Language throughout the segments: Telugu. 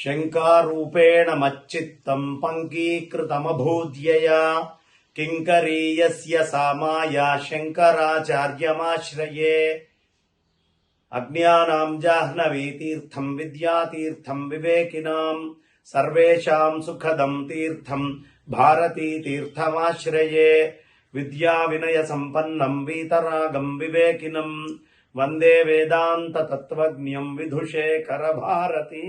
శంకారూపేణ మచ్చిత్తం పంకీకృతమభూద్యయా కింకరీయస్య సామాయా శంకరాచార్యమాశ్రయే. అజ్ఞానాం జాహ్నవీ తీర్థం విద్యాతీర్థం వివేకినాం సర్వేషాం సుఖదం తీర్థం భారతీ తీర్థమాశ్రయే. విద్యా వినయ సంపన్నం వీతరాగం వివేకినం వందే వేదాంత తత్వజ్ఞం విధుశేఖర భారతి.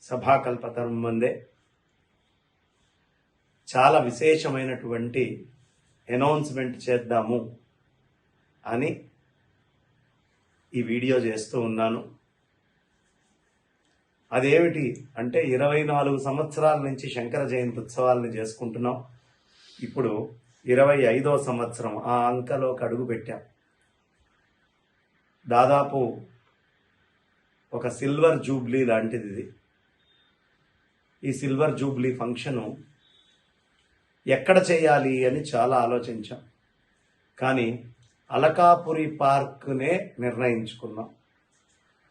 సభాకల్పతరం వందే. చాలా విశేషమైనటువంటి అనౌన్స్మెంట్ చేద్దాము అని ఈ వీడియో చేస్తూ ఉన్నాను. అదేమిటి అంటే 24 సంవత్సరాల నుంచి శంకర జయంతి ఉత్సవాలను చేసుకుంటున్నాం. ఇప్పుడు 25వ సంవత్సరం ఆ అంకలోకి అడుగు పెట్టాం. దాదాపు ఒక సిల్వర్ జూబ్లీ లాంటిది ఇది. ఈ సిల్వర్ జూబ్లీ ఫంక్షను ఎక్కడ చేయాలి అని చాలా ఆలోచించాం. కానీ అలకాపురి పార్క్నే నిర్ణయించుకున్నాం.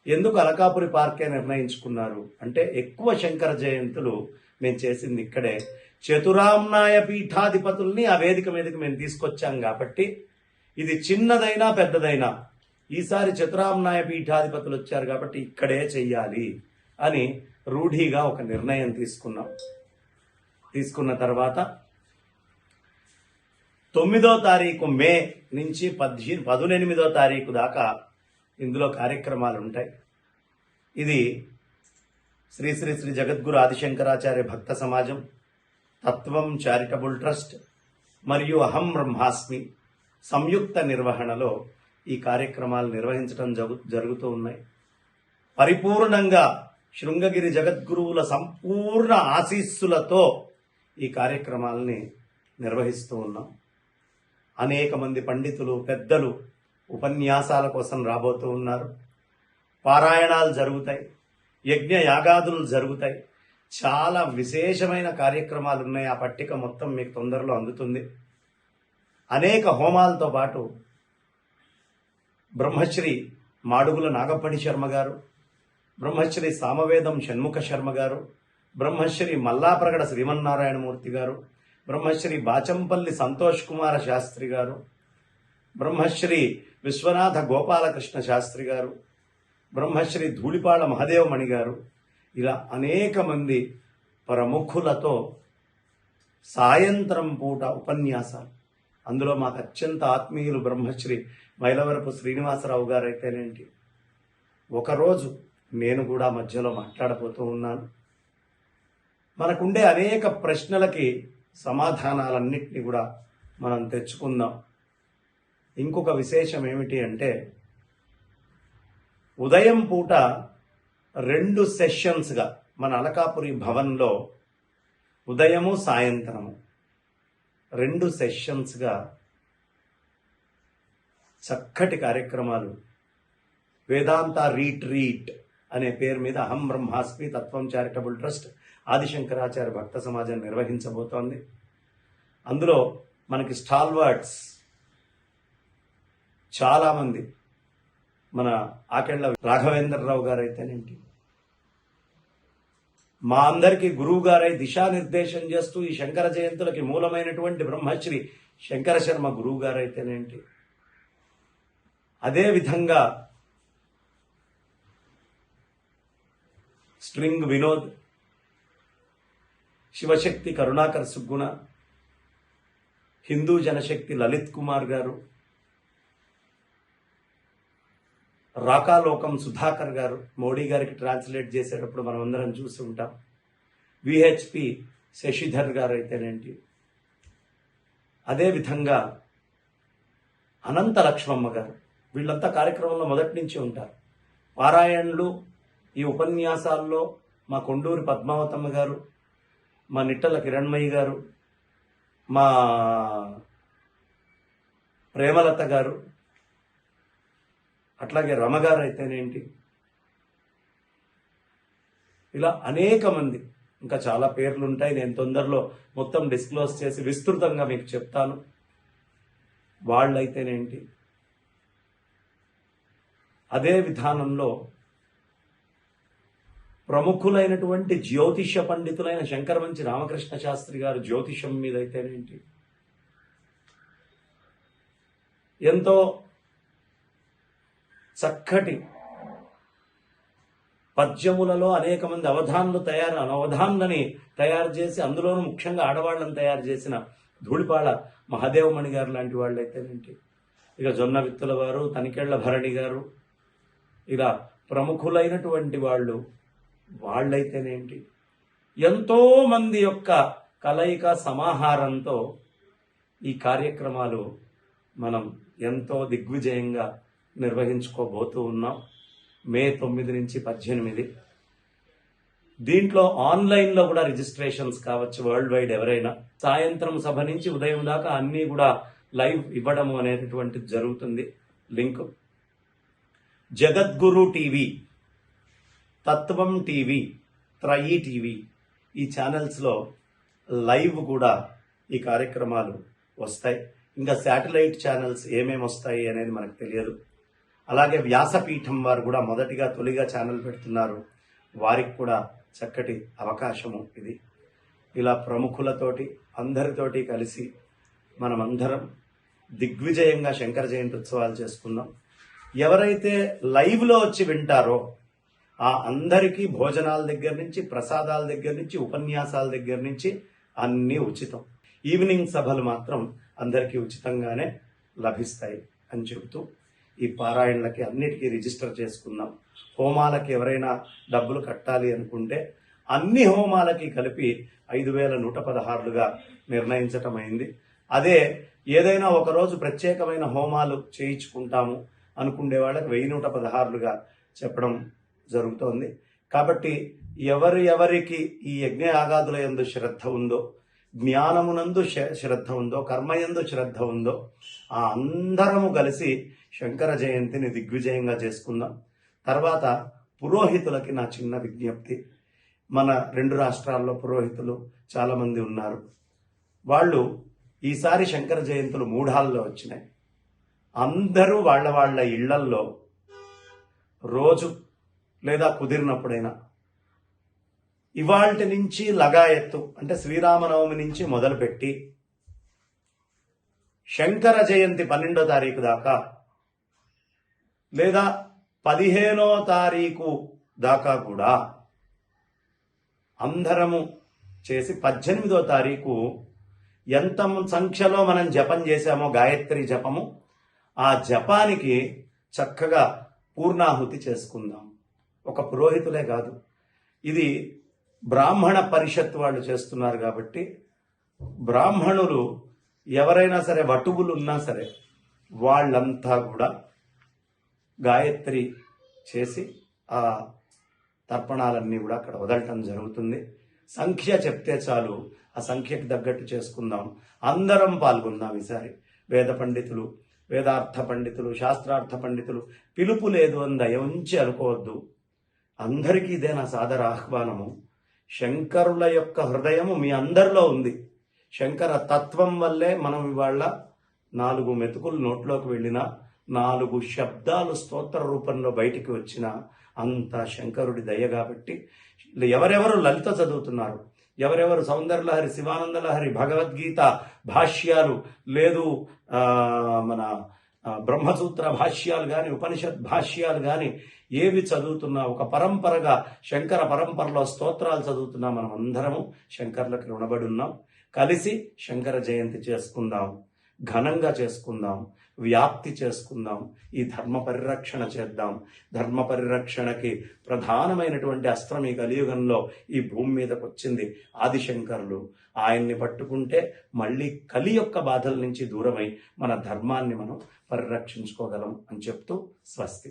ఎందుకు అలకాపురి పార్కే నిర్ణయించుకున్నారు అంటే ఎక్కువ శంకర జయంతులు మేము చేసింది ఇక్కడే. చతురామ్నాయ పీఠాధిపతుల్ని ఆ వేదిక మీదకి మేము తీసుకొచ్చాం కాబట్టి ఇది చిన్నదైనా పెద్దదైనా ఈసారి చతురామ్నాయ పీఠాధిపతులు వచ్చారు కాబట్టి ఇక్కడే చెయ్యాలి అని రూఢిగా ఒక నిర్ణయం తీసుకున్నాం. తీసుకున్న తర్వాత 9వ తారీఖు మే నుంచి 18వ తారీఖు దాకా ఇందులో కార్యక్రమాలు ఉంటాయి. ఇది శ్రీ శ్రీ శ్రీ జగద్గురు ఆదిశంకరాచార్య భక్త సమాజం, తత్వం చారిటబుల్ ట్రస్ట్ మరియు అహం బ్రహ్మాస్మి సంయుక్త నిర్వహణలో ఈ కార్యక్రమాలు నిర్వహించడం జరుగుతూ ఉన్నాయి. పరిపూర్ణంగా శృంగగిరి జగద్గురువుల సంపూర్ణ ఆశీస్సులతో ఈ కార్యక్రమాలని నిర్వహిస్తూ ఉన్నాం. అనేక మంది పండితులు పెద్దలు ఉపన్యాసాల కోసం రాబోతూ ఉన్నారు. పారాయణాలు జరుగుతాయి, యజ్ఞ యాగాదులు జరుగుతాయి. చాలా విశేషమైన కార్యక్రమాలు ఉన్నాయి. ఆ పట్టిక మొత్తం మీకు తొందరలో అందుతుంది. అనేక హోమాలతో పాటు బ్రహ్మశ్రీ మాడుగుల నాగపడి శర్మ గారు, బ్రహ్మశ్రీ సామవేదం షణ్ముఖ శర్మ గారు, బ్రహ్మశ్రీ మల్లాప్రగడ శ్రీమన్నారాయణమూర్తి గారు, బ్రహ్మశ్రీ బాచంపల్లి సంతోష్ కుమార శాస్త్రి గారు, బ్రహ్మశ్రీ విశ్వనాథ గోపాలకృష్ణ శాస్త్రి గారు, బ్రహ్మశ్రీ ధూళిపాళ మహదేవమణి గారు, ఇలా అనేక మంది ప్రముఖులతో సాయంత్రం పూట ఉపన్యాసాలు. అందులో మాకు అత్యంత ఆత్మీయులు బ్రహ్మశ్రీ మైలవరపు శ్రీనివాసరావు గారు అయితేనేంటి, ఒకరోజు నేను కూడా మధ్యలో మాట్లాడబోతూ ఉన్నాను. మనకుండే అనేక ప్రశ్నలకి సమాధానాలన్నింటినీ కూడా మనం తెచ్చుకుందాం. ఇంకొక విశేషం ఏమిటి అంటే ఉదయం పూట 2 సెషన్స్గా మన అలకాపురి భవన్లో ఉదయము సాయంత్రము 2 సెషన్స్గా చక్కటి కార్యక్రమాలు వేదాంత రీట్రీట్ అనే పేరు మీద అహం బ్రహ్మాస్మి తత్వం చారిటబుల్ ట్రస్ట్ ఆదిశంకరాచార్య భక్త సమాజం నిర్వహించబోతోంది. అందులో మనకి స్టాల్వర్డ్స్ చాలామంది, మన ఆకెళ్ల రాఘవేంద్రరావు గారు అయితేనేంటి, మా అందరికీ గురువు గారై దిశానిర్దేశం చేస్తూ ఈ శంకర జయంతులకి మూలమైనటువంటి బ్రహ్మశ్రీ శంకర శర్మ గురువు గారు అయితేనేంటి, అదేవిధంగా స్ట్రింగ్ వినోద్, శివశక్తి కరుణాకర్ సుగ్గుణ, హిందూ జనశక్తి లలిత్ కుమార్ గారు, రాకాలోకం సుధాకర్ గారు మోడీ గారికి ట్రాన్స్లేట్ చేసేటప్పుడు మనం అందరం చూసి ఉంటాం. విహెచ్పి శశిధర్ గారు అయితేనేంటి, అదేవిధంగా అనంత లక్ష్మమ్మ గారు, వీళ్ళంతా కార్యక్రమంలో మొదటి నుంచి ఉంటారు. పారాయణలు ఈ ఉపన్యాసాల్లో మా కొండూరి పద్మావతమ్మ గారు, మా నిట్టల కిరణ్మయ్య గారు, మా ప్రేమలత గారు, అట్లాగే రమగారు అయితేనేంటి, ఇలా అనేక మంది, ఇంకా చాలా పేర్లు ఉంటాయి. నేను తొందరలో మొత్తం డిస్క్లోజ్ చేసి విస్తృతంగా మీకు చెప్తాను. వాళ్ళైతేనేంటి, అదే విధానంలో ప్రముఖులైనటువంటి జ్యోతిష పండితులైన శంకరమంచి రామకృష్ణ శాస్త్రి గారు జ్యోతిషం మీద అయితేనేంటి, ఎంతో చక్కటి పద్యములలో అనేక మంది అవధానులని తయారు చేసి, అందులోనూ ముఖ్యంగా ఆడవాళ్ళని తయారు చేసిన ధూళిపాళ మహాదేవమణి గారు లాంటి వాళ్ళు అయితేనేంటి, ఇక జొన్న విత్తుల వారు, తనికెళ్ల భరణి గారు, ఇలా ప్రముఖులైనటువంటి వాళ్ళైతేనేంటి, ఎంతో మంది యొక్క కలయిక సమాహారంతో ఈ కార్యక్రమాలు మనం ఎంతో దిగ్విజయంగా నిర్వహించుకోబోతూ ఉన్నాం. మే 9 నుంచి 18. దీంట్లో ఆన్లైన్లో కూడా రిజిస్ట్రేషన్స్ కావచ్చు. వరల్డ్ వైడ్ ఎవరైనా సాయంత్రం సభ నుంచి ఉదయం దాకా అన్నీ కూడా లైవ్ ఇవ్వడము అనేటటువంటిది జరుగుతుంది. లింక్ జగద్గురు టీవీ, తత్వం టీవీ, త్రయీ టీవీ, ఈ ఛానల్స్లో లైవ్ కూడా ఈ కార్యక్రమాలు వస్తాయి. ఇంకా శాటిలైట్ ఛానల్స్ ఏమేమి వస్తాయి అనేది మనకు తెలియదు. అలాగే వ్యాసపీఠం వారు కూడా తొలిగా ఛానల్ పెడుతున్నారు. వారికి కూడా చక్కటి అవకాశము ఇది. ఇలా ప్రముఖులతోటి అందరితోటి కలిసి మనమందరం దిగ్విజయంగా శంకర జయంతి ఉత్సవాలు చేసుకుందాం. ఎవరైతే లైవ్లో వచ్చి వింటారో ఆ అందరికీ భోజనాల దగ్గర నుంచి, ప్రసాదాల దగ్గర నుంచి, ఉపన్యాసాల దగ్గర నుంచి అన్నీ ఉచితం. ఈవినింగ్ సభలు మాత్రం అందరికీ ఉచితంగానే లభిస్తాయి అని చెబుతూ ఈ పారాయణలకి అన్నిటికీ రిజిస్టర్ చేసుకుందాం. హోమాలకి ఎవరైనా డబ్బులు కట్టాలి అనుకుంటే అన్ని హోమాలకి కలిపి 5,116లుగా నిర్ణయించటం అయింది. అదే ఏదైనా ఒకరోజు ప్రత్యేకమైన హోమాలు చేయించుకుంటాము అనుకునే వాళ్ళకి 1,116లుగా చెప్పడం జరుగుతోంది. కాబట్టి ఎవరికి ఈ యజ్ఞ యాగాదుల యందు శ్రద్ధ ఉందో, జ్ఞానమునందు శ్రద్ధ ఉందో, కర్మయందు శ్రద్ధ ఉందో, ఆ అందరము కలిసి శంకర జయంతిని దిగ్విజయంగా చేసుకుందాం. తర్వాత పురోహితులకి నా చిన్న విజ్ఞప్తి. మన 2 రాష్ట్రాల్లో పురోహితులు చాలామంది ఉన్నారు. వాళ్ళు ఈసారి శంకర జయంతులు 3 హాల్లో వచ్చినాయి. అందరూ వాళ్ళ ఇళ్లల్లో రోజు లేదా కుదిరినప్పుడైనా ఇవాల్టి నుంచి లగాయత్తు అంటే శ్రీరామనవమి నుంచి మొదలుపెట్టి శంకర జయంతి 12వ తారీఖు దాకా లేదా 15వ తారీఖు దాకా కూడా అందరము చేసి 18వ తారీఖు ఎంత సంఖ్యలో మనం జపం చేశామో గాయత్రి జపము, ఆ జపానికి చక్కగా పూర్ణాహుతి చేసుకుందాం. ఒక పురోహితులే కాదు, ఇది బ్రాహ్మణ పరిషత్ వాళ్ళు చేస్తున్నారు కాబట్టి బ్రాహ్మణులు ఎవరైనా సరే, వటువులు ఉన్నా సరే, వాళ్ళంతా కూడా గాయత్రి చేసి ఆ తర్పణాలన్నీ కూడా అక్కడ వదలటం జరుగుతుంది. సంఖ్య చెప్తే చాలు, ఆ సంఖ్యకి తగ్గట్టు చేసుకుందాం. అందరం పాల్గొందాం. ఈసారి వేద పండితులు, వేదార్థ పండితులు, శాస్త్రార్థ పండితులు, పిలుపు లేదు అని దయ ఉంచి అనుకోవద్దు. అందరికీ ఇదే నా సాదర ఆహ్వానము. శంకరుల యొక్క హృదయము మీ అందరిలో ఉంది. శంకర తత్వం వల్లే మనం ఇవాళ 4 మెతుకులు నోట్లోకి వెళ్ళినా, 4 శబ్దాలు స్తోత్ర రూపంలో బయటికి వచ్చిన అంత శంకరుడి దయ. కాబట్టి ఎవరెవరు లలిత చదువుతున్నారు, ఎవరెవరు సౌందర్యలహరి, శివానందలహరి, భగవద్గీత భాష్యాలు, లేదు మన బ్రహ్మసూత్ర భాష్యాలు కానీ, ఉపనిషత్ భాష్యాలు కానీ ఏవి చదువుతున్నా, ఒక పరంపరగా శంకర పరంపరలో స్తోత్రాలు చదువుతున్నా, మనం అందరము శంకర్లకు రుణపడి ఉన్నాం. కలిసి శంకర జయంతి చేసుకుందాం, ఘనంగా చేసుకుందాం, వ్యాప్తి చేసుకుందాం. ఈ ధర్మ పరిరక్షణ చేద్దాం. ధర్మ పరిరక్షణకి ప్రధానమైనటువంటి అస్త్రం ఈ కలియుగంలో ఈ భూమి మీదకి వచ్చింది ఆదిశంకరులు. ఆయన్ని పట్టుకుంటే మళ్ళీ కలి యొక్క బాధల నుంచి దూరమై మన ధర్మాన్ని మనం పరిరక్షించుకోగలం అని చెప్తూ స్వస్తి.